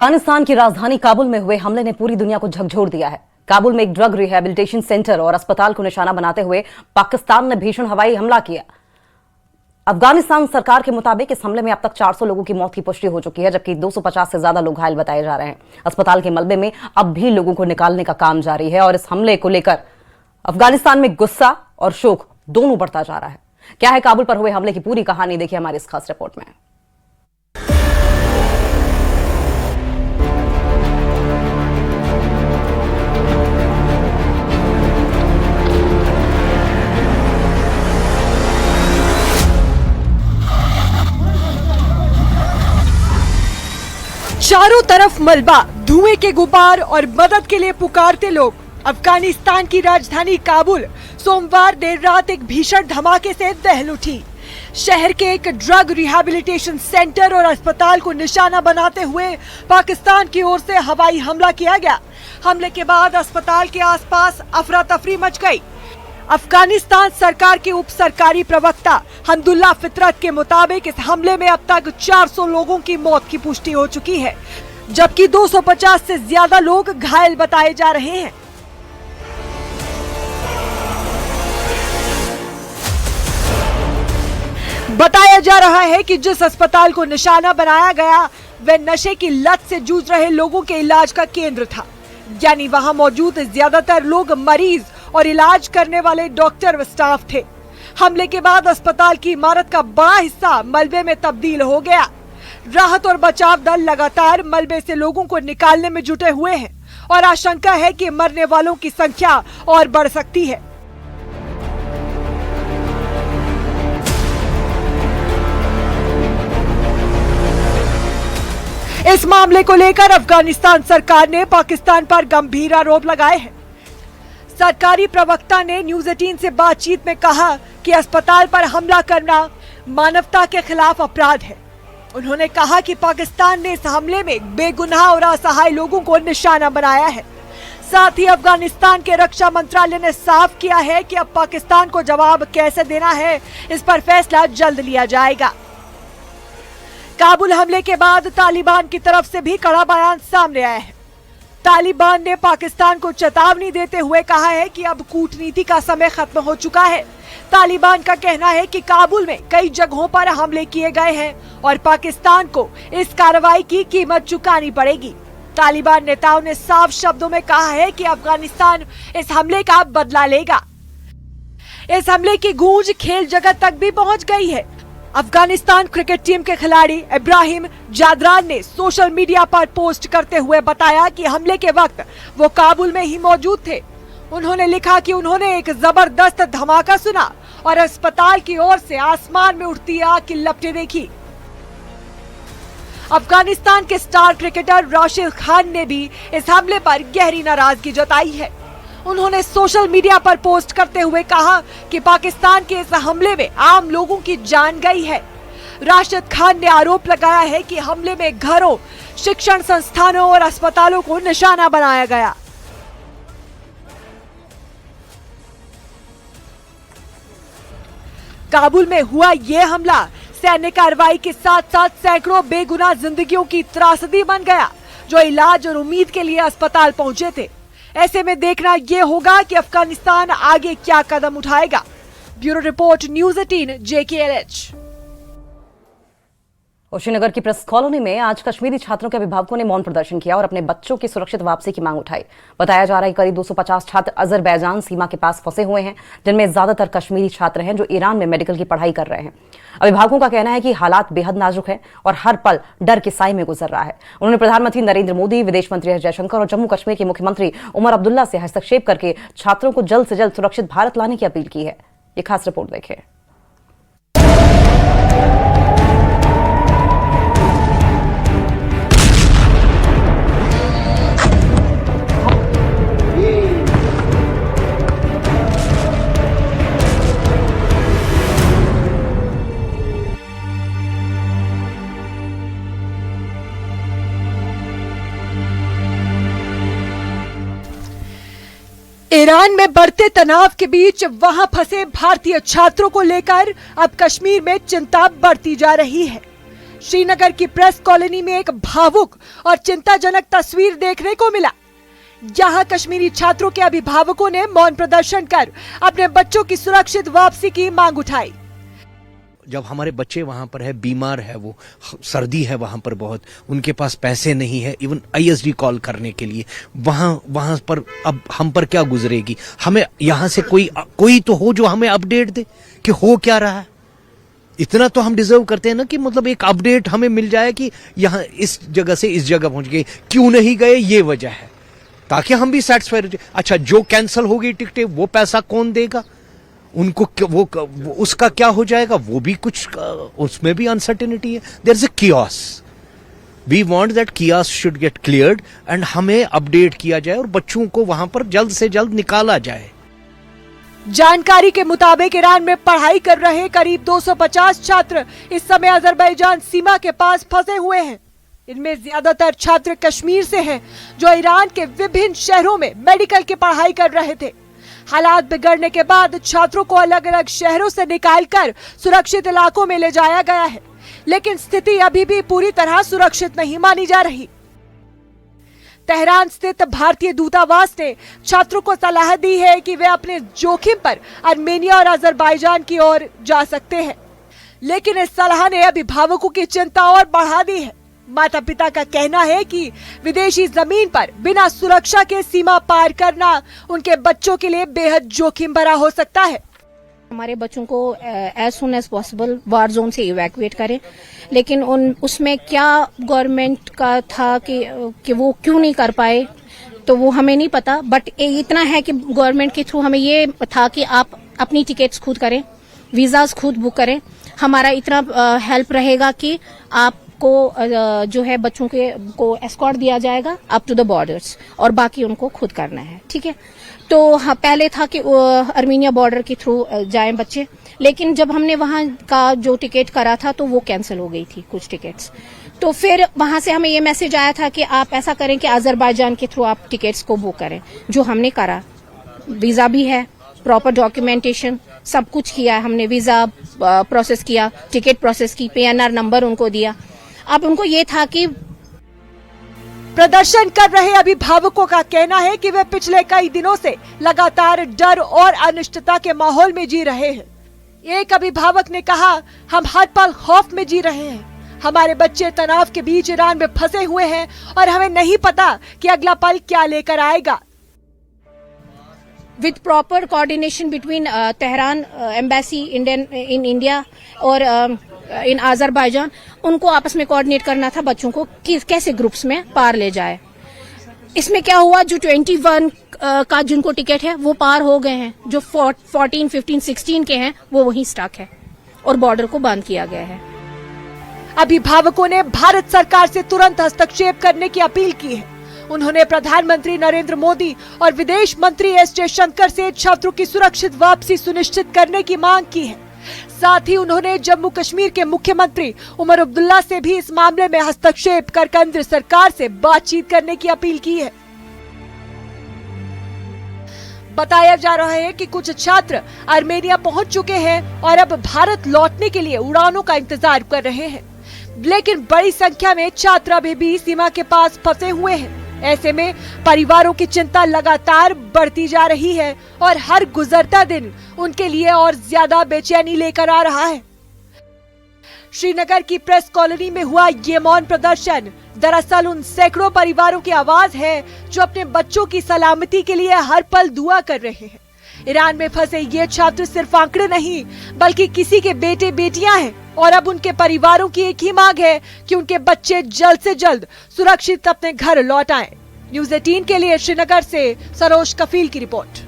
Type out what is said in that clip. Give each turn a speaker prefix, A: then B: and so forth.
A: अफगानिस्तान की राजधानी काबुल में हुए हमले ने पूरी दुनिया को झकझोर दिया है। काबुल में एक ड्रग रिहैबिलिटेशन सेंटर और अस्पताल को निशाना बनाते हुए पाकिस्तान ने भीषण हवाई हमला किया। अफगानिस्तान सरकार के मुताबिक इस हमले में अब तक 400 लोगों की मौत की पुष्टि हो चुकी है, जबकि 250 से ज्यादा लोग घायल बताए जा रहे हैं। अस्पताल के मलबे में अब भी लोगों को निकालने का काम जारी है और इस हमले को लेकर अफगानिस्तान में गुस्सा और शोक दोनों बढ़ता जा रहा है। क्या है काबुल पर हुए हमले की पूरी कहानी, देखिए हमारी इस खास रिपोर्ट में।
B: चारों तरफ मलबा, धुएं के गुबार और मदद के लिए पुकारते लोग। अफगानिस्तान की राजधानी काबुल सोमवार देर रात एक भीषण धमाके से दहल उठी। शहर के एक ड्रग रिहैबिलिटेशन सेंटर और अस्पताल को निशाना बनाते हुए पाकिस्तान की ओर से हवाई हमला किया गया। हमले के बाद अस्पताल के आसपास अफरा तफरी मच गई। अफगानिस्तान सरकार के उप सरकारी प्रवक्ता हमदुल्ला फितरत के मुताबिक इस हमले में अब तक 400 लोगों की मौत की पुष्टि हो चुकी है, जबकि 250 से ज्यादा लोग घायल बताए जा रहे हैं। बताया जा रहा है कि जिस अस्पताल को निशाना बनाया गया वह नशे की लत से जूझ रहे लोगों के इलाज का केंद्र था, यानी वहां मौजूद ज्यादातर लोग मरीज और इलाज करने वाले डॉक्टर व स्टाफ थे। हमले के बाद अस्पताल की इमारत का बड़ा हिस्सा मलबे में तब्दील हो गया। राहत और बचाव दल लगातार मलबे से लोगों को निकालने में जुटे हुए हैं और आशंका है कि मरने वालों की संख्या और बढ़ सकती है। इस मामले को लेकर अफगानिस्तान सरकार ने पाकिस्तान पर गंभीर आरोप लगाए हैं। सरकारी प्रवक्ता ने न्यूज 18 से बातचीत में कहा कि अस्पताल पर हमला करना मानवता के खिलाफ अपराध है। उन्होंने कहा कि पाकिस्तान ने इस हमले में बेगुनाह और असहाय लोगों को निशाना बनाया है। साथ ही अफगानिस्तान के रक्षा मंत्रालय ने साफ किया है कि अब पाकिस्तान को जवाब कैसे देना है, इस पर फैसला जल्द लिया जाएगा। काबुल हमले के बाद तालिबान की तरफ से भी कड़ा बयान सामने आया है। तालिबान ने पाकिस्तान को चेतावनी देते हुए कहा है कि अब कूटनीति का समय खत्म हो चुका है। तालिबान का कहना है कि काबुल में कई जगहों पर हमले किए गए हैं और पाकिस्तान को इस कार्रवाई की कीमत चुकानी पड़ेगी। तालिबान नेताओं ने साफ शब्दों में कहा है कि अफगानिस्तान इस हमले का बदला लेगा। इस हमले की गूंज खेल जगत तक भी पहुंच गई है। अफगानिस्तान क्रिकेट टीम के खिलाड़ी इब्राहिम जादरान ने सोशल मीडिया पर पोस्ट करते हुए बताया कि हमले के वक्त वो काबुल में ही मौजूद थे। उन्होंने लिखा कि उन्होंने एक जबरदस्त धमाका सुना और अस्पताल की ओर से आसमान में उड़ती आग की लपटें देखी। अफगानिस्तान के स्टार क्रिकेटर राशिद खान ने भी इस हमले पर गहरी नाराजगी जताई है। उन्होंने सोशल मीडिया पर पोस्ट करते हुए कहा कि पाकिस्तान के इस हमले में आम लोगों की जान गई है। राशिद खान ने आरोप लगाया है कि हमले में घरों, शिक्षण संस्थानों और अस्पतालों को निशाना बनाया गया। काबुल में हुआ ये हमला सैन्य कार्रवाई के साथ साथ सैकड़ों बेगुनाह जिंदगियों की त्रासदी बन गया, जो इलाज और उम्मीद के लिए अस्पताल पहुंचे थे। ऐसे में देखना ये होगा कि अफगानिस्तान आगे क्या कदम उठाएगा। Bureau report, news 18 JKLH।
A: Srinagar की प्रेस कॉलोनी में आज कश्मीरी छात्रों के अभिभावकों ने मौन प्रदर्शन किया और अपने बच्चों की सुरक्षित वापसी की मांग उठाई। बताया जा रहा है कि करीब 250 छात्र अजरबैजान सीमा के पास फंसे हुए हैं, जिनमें ज्यादातर कश्मीरी छात्र हैं जो ईरान में मेडिकल की पढ़ाई कर रहे हैं। अभिभावकों का कहना है कि हालात बेहद नाजुक है और हर पल डर के साए में गुजर रहा है। उन्होंने प्रधानमंत्री नरेंद्र मोदी, विदेश मंत्री एस जयशंकर और जम्मू कश्मीर के मुख्यमंत्री उमर अब्दुल्ला से हस्तक्षेप करके छात्रों को जल्द से जल्द सुरक्षित भारत लाने की अपील की है। ये खास रिपोर्ट देखें।
B: ईरान में बढ़ते तनाव के बीच वहां फंसे भारतीय छात्रों को लेकर अब कश्मीर में चिंता बढ़ती जा रही है। श्रीनगर की प्रेस कॉलोनी में एक भावुक और चिंताजनक तस्वीर देखने को मिला। यहाँ कश्मीरी छात्रों के अभिभावकों ने मौन प्रदर्शन कर अपने बच्चों की सुरक्षित वापसी की मांग उठाई।
C: जब हमारे बच्चे वहां पर है, बीमार है, वो सर्दी है वहां पर बहुत, उनके पास पैसे नहीं है इवन ISD कॉल करने के लिए, वहां पर अब हम पर क्या गुजरेगी। हमें यहां से कोई तो हो जो हमें अपडेट दे कि हो क्या रहा है। इतना तो हम डिजर्व करते हैं ना कि मतलब एक अपडेट हमें मिल जाए कि यहाँ इस जगह से इस जगह पहुंच गए, क्यों नहीं गए, ये वजह है, ताकि हम भी सेटिस्फाइड। अच्छा, जो कैंसिल हो गई टिकटें, वो पैसा कौन देगा, उनको वो उसका क्या हो जाएगा, वो भी कुछ, उसमें भी अनसर्टेनिटी है। There is a chaos. We want that chaos should get cleared and हमें अपडेट किया जाए और बच्चों को वहां पर जल्द से जल्द निकाला जाए।
B: जानकारी के मुताबिक ईरान में पढ़ाई कर रहे करीब 250 छात्र इस समय अजरबैजान सीमा के पास फंसे हुए हैं। इनमें ज्यादातर छात्र कश्मीर से हैं, जो ईरान के विभिन्न शहरों में मेडिकल की पढ़ाई कर रहे थे। हालात बिगड़ने के बाद छात्रों को अलग अलग शहरों से निकालकर सुरक्षित इलाकों में ले जाया गया है, लेकिन स्थिति अभी भी पूरी तरह सुरक्षित नहीं मानी जा रही। तेहरान स्थित भारतीय दूतावास ने छात्रों को सलाह दी है कि वे अपने जोखिम पर आर्मेनिया और अजरबैजान की ओर जा सकते हैं, लेकिन इस सलाह ने अभिभावकों की चिंता और बढ़ा दी है। माता पिता का कहना है कि विदेशी जमीन पर बिना सुरक्षा के सीमा पार करना उनके बच्चों के लिए बेहद जोखिम भरा हो सकता है।
D: हमारे बच्चों को as soon as possible war zone से इवैक्यूएट करें, लेकिन उसमें क्या गवर्नमेंट का था कि वो क्यों नहीं कर पाए, तो वो हमें नहीं पता। बट इतना है कि गवर्नमेंट के थ्रू हमें ये था कि आप अपनी टिकट्स खुद करें, वीजाज खुद बुक करें। हमारा इतना हेल्प रहेगा कि आपको जो है बच्चों को एस्कॉर्ट दिया जाएगा अप टू द बॉर्डर्स, और बाकी उनको खुद करना है। ठीक है, तो हाँ, पहले था कि आर्मेनिया बॉर्डर के थ्रू जाएं बच्चे, लेकिन जब हमने वहां का जो टिकट करा था तो वो कैंसिल हो गई थी कुछ टिकट्स। तो फिर वहां से हमें ये मैसेज आया था कि आप ऐसा करें कि अजरबैजान के थ्रू आप टिकट्स को बुक करें, जो हमने करा। वीजा भी है, प्रॉपर डॉक्यूमेंटेशन सब कुछ किया है हमने, वीजा प्रोसेस किया, टिकट प्रोसेस की, PNR नंबर उनको दिया। अब उनको ये था कि
B: प्रदर्शन कर रहे अभिभावकों का कहना है कि वे पिछले कई दिनों से लगातार डर और अनिश्चितता के माहौल में जी रहे हैं। एक अभिभावक ने कहा, हम हर पल खौफ में जी रहे हैं। हमारे बच्चे तनाव के बीच ईरान में फंसे हुए हैं और हमें नहीं पता कि अगला पल क्या लेकर आएगा।
D: with proper coordination between Tehran embassy in India और in Azerbaijan, उनको आपस में कोऑर्डिनेट करना था बच्चों को कि कैसे ग्रुप्स में पार ले जाए। इसमें क्या हुआ, जो 21 का जिनको टिकट है वो पार हो गए हैं, जो 14, 15, 16 के हैं वो वहीं स्टक है और बॉर्डर को बंद किया गया है।
B: अभिभावकों ने भारत सरकार से तुरंत हस्तक्षेप करने की अपील की है। उन्होंने प्रधानमंत्री नरेंद्र मोदी और विदेश मंत्री S जयशंकर से छात्रों की सुरक्षित वापसी सुनिश्चित करने की मांग की है। साथ ही उन्होंने जम्मू कश्मीर के मुख्यमंत्री उमर अब्दुल्ला से भी इस मामले में हस्तक्षेप कर केंद्र सरकार से बातचीत करने की अपील की है। बताया जा रहा है कि कुछ छात्र आर्मेनिया पहुंच चुके हैं और अब भारत लौटने के लिए उड़ानों का इंतजार कर रहे हैं, लेकिन बड़ी संख्या में छात्र अभी भी सीमा के पास फंसे हुए हैं। ऐसे में परिवारों की चिंता लगातार बढ़ती जा रही है और हर गुजरता दिन उनके लिए और ज्यादा बेचैनी लेकर आ रहा है। श्रीनगर की प्रेस कॉलोनी में हुआ ये मौन प्रदर्शन दरअसल उन सैकड़ों परिवारों की आवाज है जो अपने बच्चों की सलामती के लिए हर पल दुआ कर रहे हैं। ईरान में फंसे ये छात्र सिर्फ आंकड़े नहीं बल्कि किसी के बेटे बेटियां हैं और अब उनके परिवारों की एक ही मांग है कि उनके बच्चे जल्द से जल्द सुरक्षित अपने घर लौट आएं। न्यूज़ 18 के लिए श्रीनगर से सरोज कफील की रिपोर्ट।